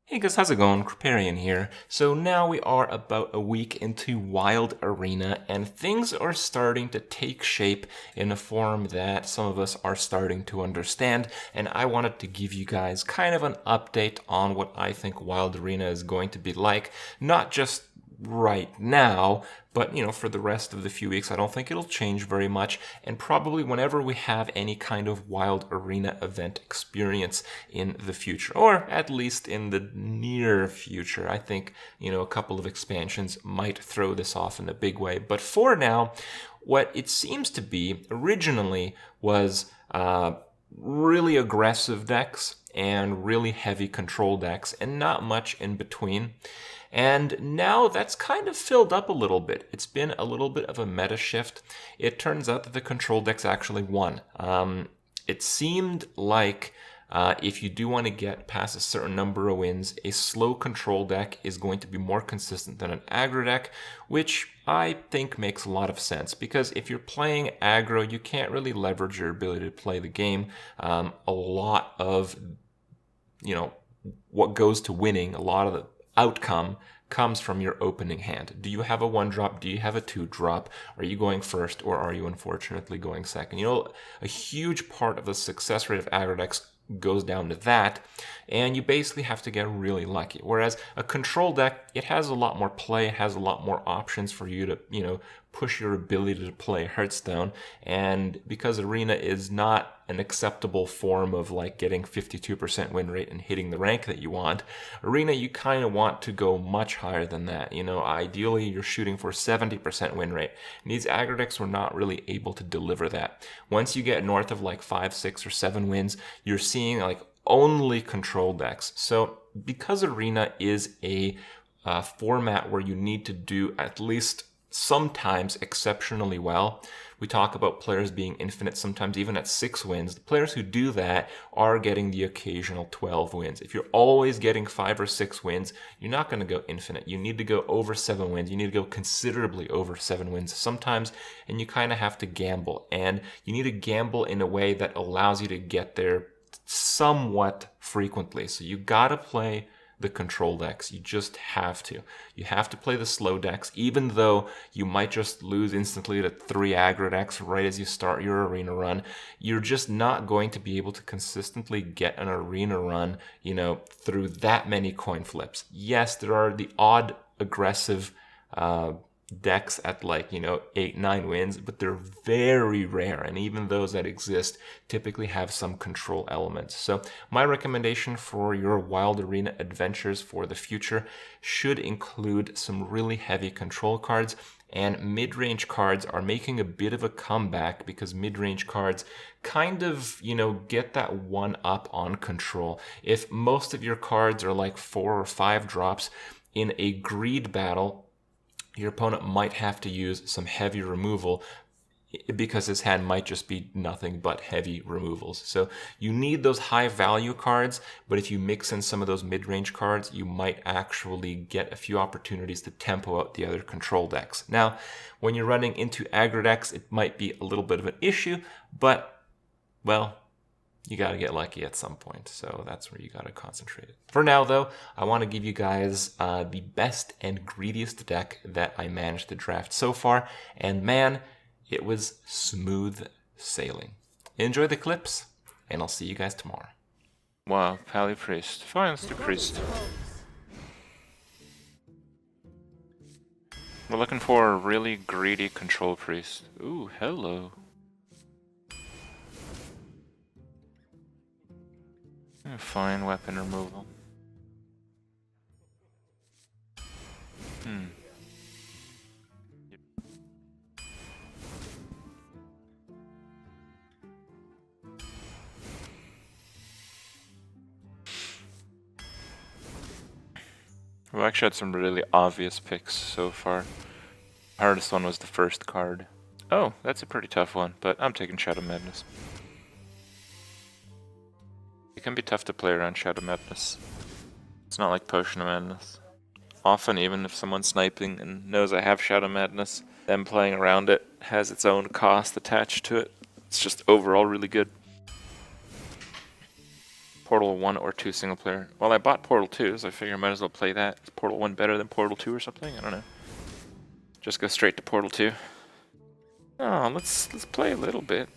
Hey guys, how's it going? Kripparrian here. So now we are about a week into Wild Arena and things are starting to take shape in a form that some of us are starting to understand, and I wanted to give you guys kind of an update on what I think Wild Arena is going to be like, not just right now, but for the rest of the few weeks. I don't think it'll change very much, and probably whenever we have any kind of Wild Arena event experience in the future, or at least in the near future. I think a couple of expansions might throw this off in a big way, but for now, what it seems to be originally was really aggressive decks and really heavy control decks and not much in between. And now that's kind of filled up a little bit. It's been a little bit of a meta shift. It turns out that the control decks actually won. It seemed like if you do want to get past a certain number of wins, a slow control deck is going to be more consistent than an aggro deck, which I think makes a lot of sense, because if you're playing aggro, you can't really leverage your ability to play the game. A lot of what goes to winning, a lot of the outcome comes from your opening hand. Do you have a 1-drop? Do you have a 2-drop? Are you going first, or are you unfortunately going second? A huge part of the success rate of aggro decks goes down to that, and you basically have to get really lucky. Whereas a control deck, it has a lot more play, it has a lot more options for you to, push your ability to play Hearthstone. And because Arena is not an acceptable form of like getting 52% win rate and hitting the rank that you want, Arena, you kind of want to go much higher than that. Ideally you're shooting for 70% win rate. And these aggro decks were not really able to deliver that. Once you get north of like 5, 6, or 7 wins, you're seeing like only control decks. So because Arena is a format where you need to do at least sometimes exceptionally well. We talk about players being infinite, sometimes even at 6 wins. The players who do that are getting the occasional 12 wins. If you're always getting 5 or 6 wins, you're not going to go infinite. You need to go over 7 wins. You need to go considerably over 7 wins sometimes, and you kind of have to gamble. And you need to gamble in a way that allows you to get there somewhat frequently. So you got to play the control decks. You just have to. You have to play the slow decks, even though you might just lose instantly to 3 aggro decks right as you start your arena run. You're just not going to be able to consistently get an arena run, through that many coin flips. Yes, there are the odd aggressive decks at 8, 9 wins, but they're very rare, and even those that exist typically have some control elements. So my recommendation for your Wild Arena adventures for the future should include some really heavy control cards, and mid-range cards are making a bit of a comeback because mid-range cards kind of, get that one up on control. If most of your cards are like 4 or 5 drops in a greed battle, your opponent might have to use some heavy removal because his hand might just be nothing but heavy removals. So you need those high value cards, but if you mix in some of those mid-range cards, you might actually get a few opportunities to tempo out the other control decks. Now, when you're running into aggro decks, it might be a little bit of an issue, but, well, you got to get lucky at some point, so that's where you got to concentrate. For now, though, I want to give you guys the best and greediest deck that I managed to draft so far, and man, it was smooth sailing. Enjoy the clips, and I'll see you guys tomorrow. Wow, Pally Priest. Fine, let's do Priest. We're looking for a really greedy control Priest. Ooh, hello. Fine weapon removal. We've actually had some really obvious picks so far. Hardest one was the first card. Oh, that's a pretty tough one, but I'm taking Shadow Madness. It can be tough to play around Shadow Madness. It's not like Potion of Madness. Often, even if someone's sniping and knows I have Shadow Madness, them playing around it has its own cost attached to it. It's just overall really good. Portal 1 or 2 single player. Well, I bought Portal 2, so I figure I might as well play that. Is Portal 1 better than Portal 2 or something? I don't know. Just go straight to Portal 2. Oh, let's play a little bit.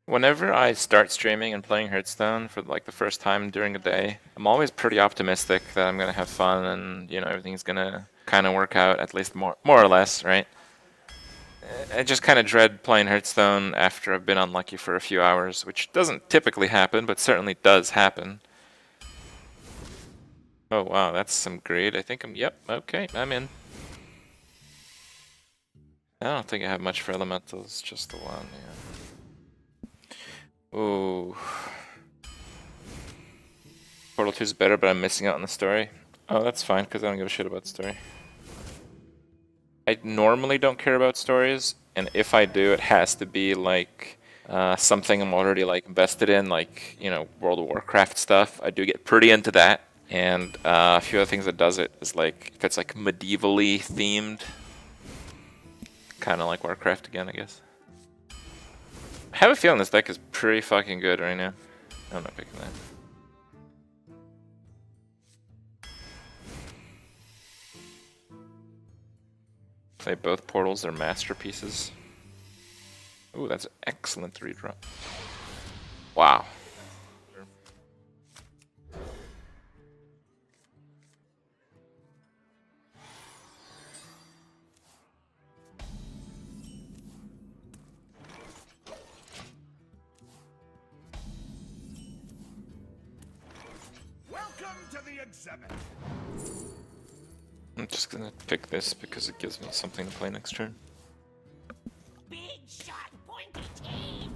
Whenever I start streaming and playing Hearthstone for like the first time during a day, I'm always pretty optimistic that I'm gonna have fun and everything's gonna kind of work out, at least more or less, right? I just kind of dread playing Hearthstone after I've been unlucky for a few hours, which doesn't typically happen, but certainly does happen. Oh wow, that's some greed. I think yep, okay, I'm in. I don't think I have much for elementals, just the one, yeah. Ooh. Portal 2 is better, but I'm missing out on the story. Oh, that's fine, because I don't give a shit about the story. I normally don't care about stories, and if I do, it has to be like something I'm already like invested in, like World of Warcraft stuff. I do get pretty into that, and a few other things that does it is like if it's like medievally themed, kind of like Warcraft again, I guess. I have a feeling this deck is pretty fucking good right now. I'm not picking that. Play both portals, they're masterpieces. Ooh, that's an excellent 3-drop. Wow. Welcome to the exhibit. I'm just gonna pick this because it gives me something to play next turn. Big shot, pointy teeth.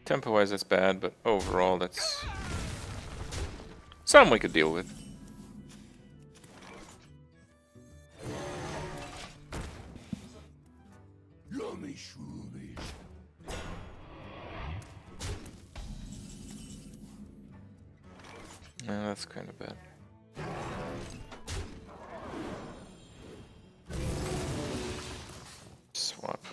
Tempo-wise, that's bad, but overall, that's something we could deal with. Yummy shroomies. Yeah, that's kind of bad. Swap.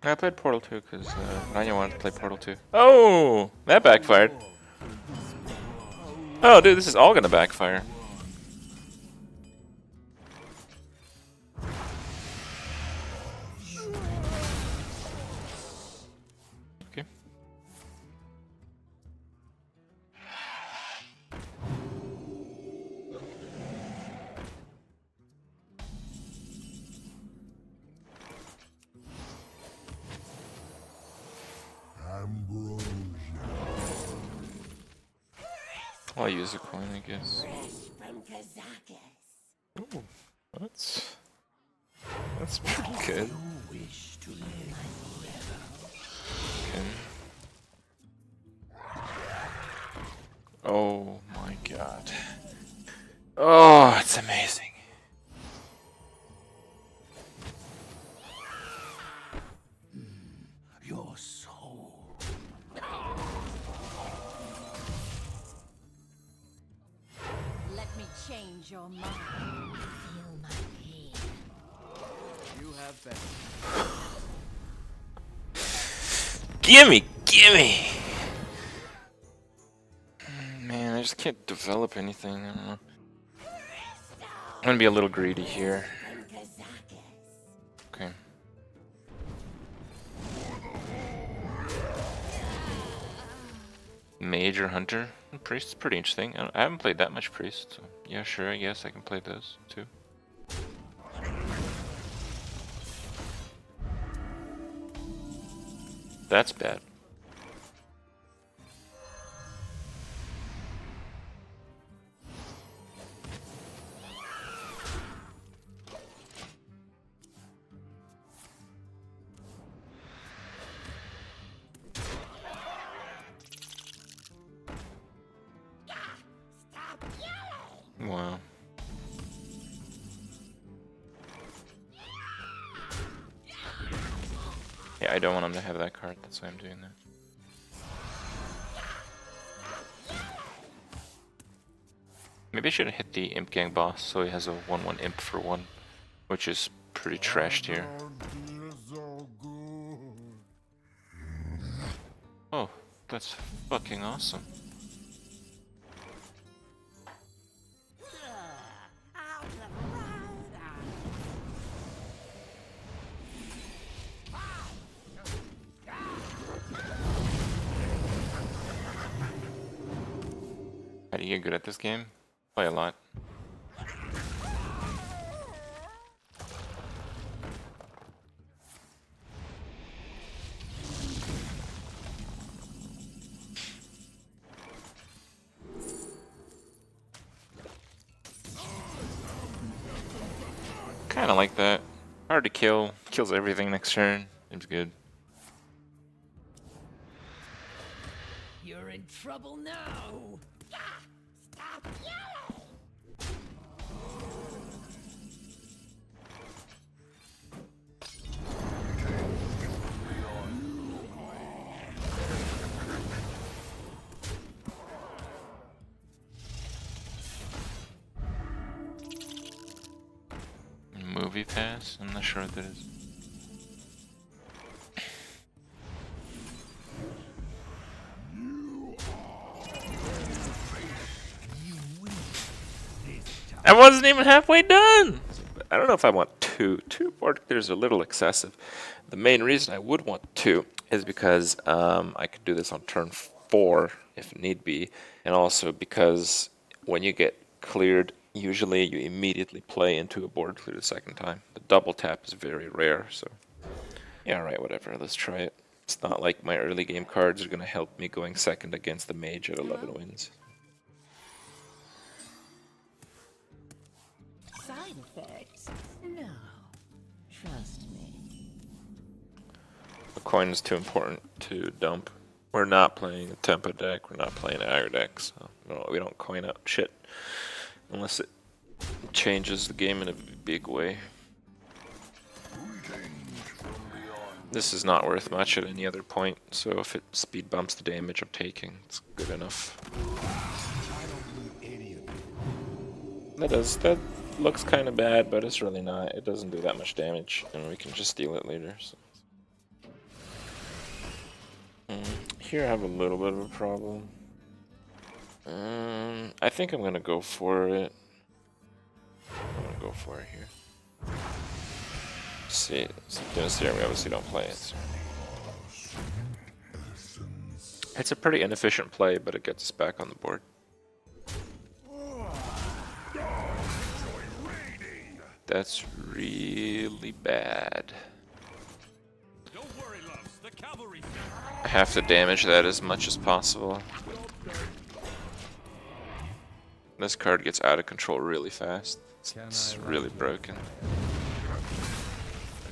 I played Portal 2 because Rania wanted to play Portal 2. Oh! That backfired. Oh, dude, this is all gonna backfire. Okay. I'll use a coin, I guess. Ooh, that's pretty good. Okay. Oh my god. Oh, it's amazing. Your soul. Let me change your mind. Feel my pain. You have been. Gimme! Gimme! Man, I just can't develop anything. I don't know. I'm gonna be a little greedy here. Okay. Mage or Hunter? Priest is pretty interesting. I haven't played that much Priest, so yeah, sure, I guess I can play those too. That's bad. Wow. Yeah, I don't want him to have that card, that's why I'm doing that. Maybe I should have hit the Imp Gang boss so he has a 1/1 Imp for 1, which is pretty trashed here. Oh, that's fucking awesome. How do you get good at this game? Play a lot. Kinda like that. Hard to kill, kills everything next turn. Seems good. You're in trouble now. Stop yelling! Movie pass? I'm not sure what that is. I wasn't even halfway done! I don't know if I want two. Two board clears are a little excessive. The main reason I would want two is because I could do this on turn 4 if need be, and also because when you get cleared, usually you immediately play into a board clear the second time. The double tap is very rare, so yeah, alright, whatever, let's try it. It's not like my early game cards are going to help me going second against the mage at 11 wins. Side effects? No. Trust me. The coin is too important to dump. We're not playing a tempo deck, we're not playing an aggro deck, so no, we don't coin out shit unless it changes the game in a big way. This is not worth much at any other point, so if it speed bumps the damage I'm taking, it's good enough. That looks kind of bad, but it's really not. It doesn't do that much damage, and we can just steal it later. So. Here I have a little bit of a problem. I think I'm gonna go for it. I'm gonna go for it here. See, this here we obviously don't play it. So. It's a pretty inefficient play, but it gets us back on the board. That's really bad. I have to damage that as much as possible. This card gets out of control really fast. It's really broken.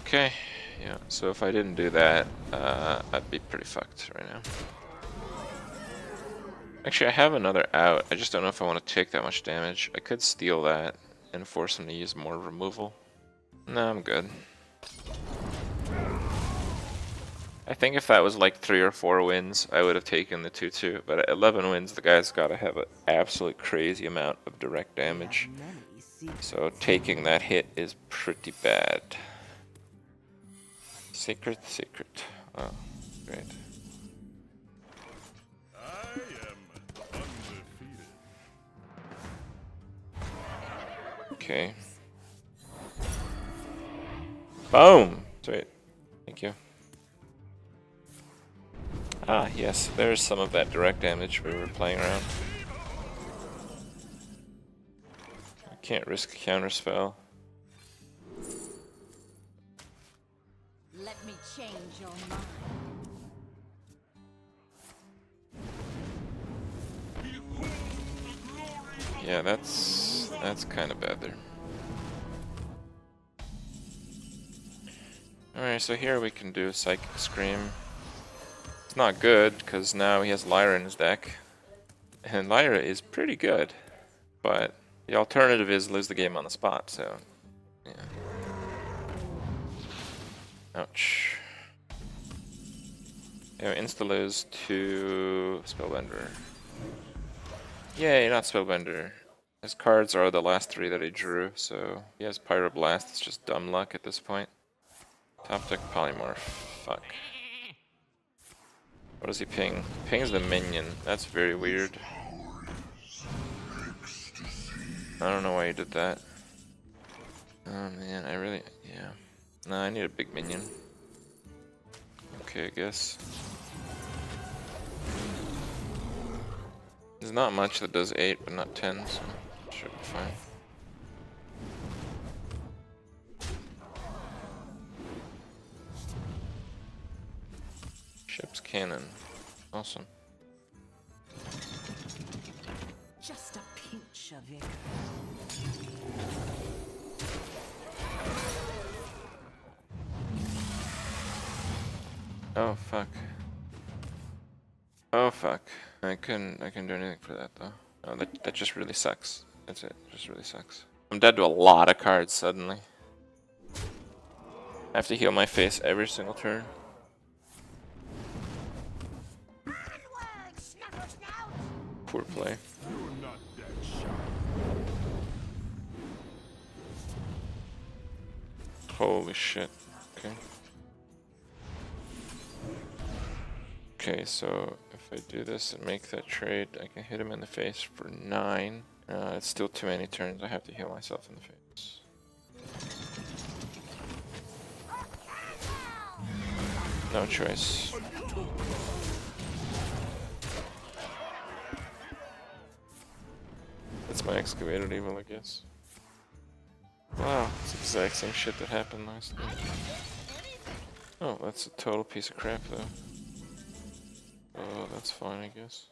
Okay, yeah, so if I didn't do that, I'd be pretty fucked right now. Actually, I have another out. I just don't know if I want to take that much damage. I could steal that and force him to use more removal. No, I'm good. I think if that was like 3 or 4 wins, I would have taken the 2-2. But at 11 wins, the guy's got to have an absolute crazy amount of direct damage. So taking that hit is pretty bad. Secret. Oh, great. I am undefeated. Okay. Boom! Sweet. Thank you. Ah, yes, there's some of that direct damage we were playing around. I can't risk a counterspell. Let me change your mind. Yeah, that's kind of bad there. Alright, so here we can do Psychic Scream. It's not good, because now he has Lyra in his deck. And Lyra is pretty good, but The alternative is lose the game on the spot, so yeah. Ouch. Yeah, insta-lose to Spellbender. Yay, not Spellbender. His cards are the last 3 that he drew, so he has Pyroblast. It's just dumb luck at this point. Top deck Polymorph. Fuck. What does he ping? Pings the minion. That's very weird. I don't know why he did that. Oh man, yeah. No, I need a big minion. Okay, I guess. There's not much that does 8, but not 10, so should be fine. Ship's cannon. Awesome. Just a pinch of vigor. Oh fuck. Oh fuck. I couldn't do anything for that though. Oh, that just really sucks. That's it. Just really sucks. I'm dead to a lot of cards suddenly. I have to heal my face every single turn. Poor play. Holy shit. Okay. Okay, so if I do this and make that trade, I can hit him in the face for 9. It's still too many turns. I have to heal myself in the face. No choice. That's my excavated evil, I guess. Wow, it's the exact same shit that happened last night. Oh, that's a total piece of crap, though. Oh, that's fine, I guess.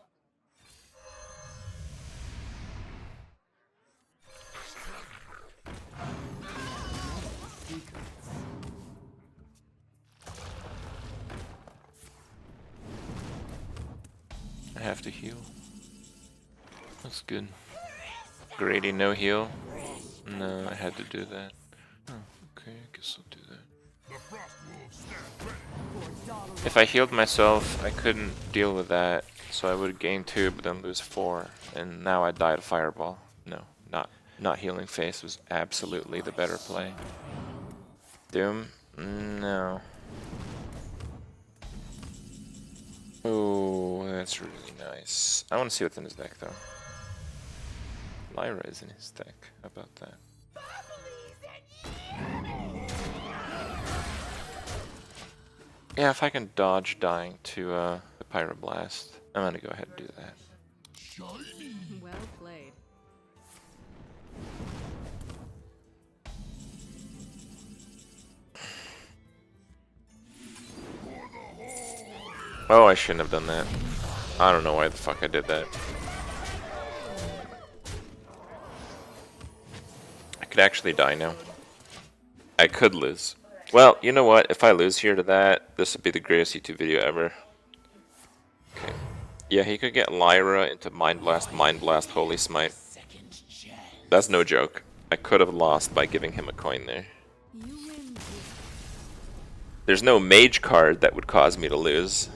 I have to heal. That's good. Grady, no heal? No, I had to do that. Oh, okay, I guess I'll do that. If I healed myself, I couldn't deal with that, so I would gain 2 but then lose 4, and now I die to Fireball. No, not healing face was absolutely the better play. Doom? No. Oh, that's really nice. I want to see what's in his deck though. Lyra is in his deck. How about that? Yeah, if I can dodge dying to the Pyroblast, I'm gonna go ahead and do that. Well played. Oh, I shouldn't have done that. I don't know why the fuck I did that. I could actually die now. I could lose. Well, you know what? If I lose here to that, this would be the greatest YouTube video ever. Okay. Yeah, he could get Lyra into Mind Blast, Holy Smite. That's no joke. I could have lost by giving him a coin there. There's no mage card that would cause me to lose.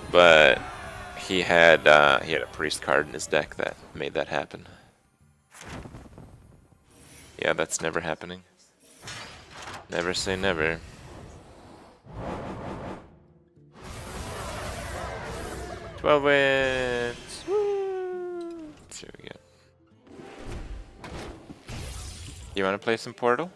But he had a priest card in his deck that made that happen. Yeah, that's never happening. Never say never. "12 wins! Woo! Let's see what we get. You wanna play some Portal?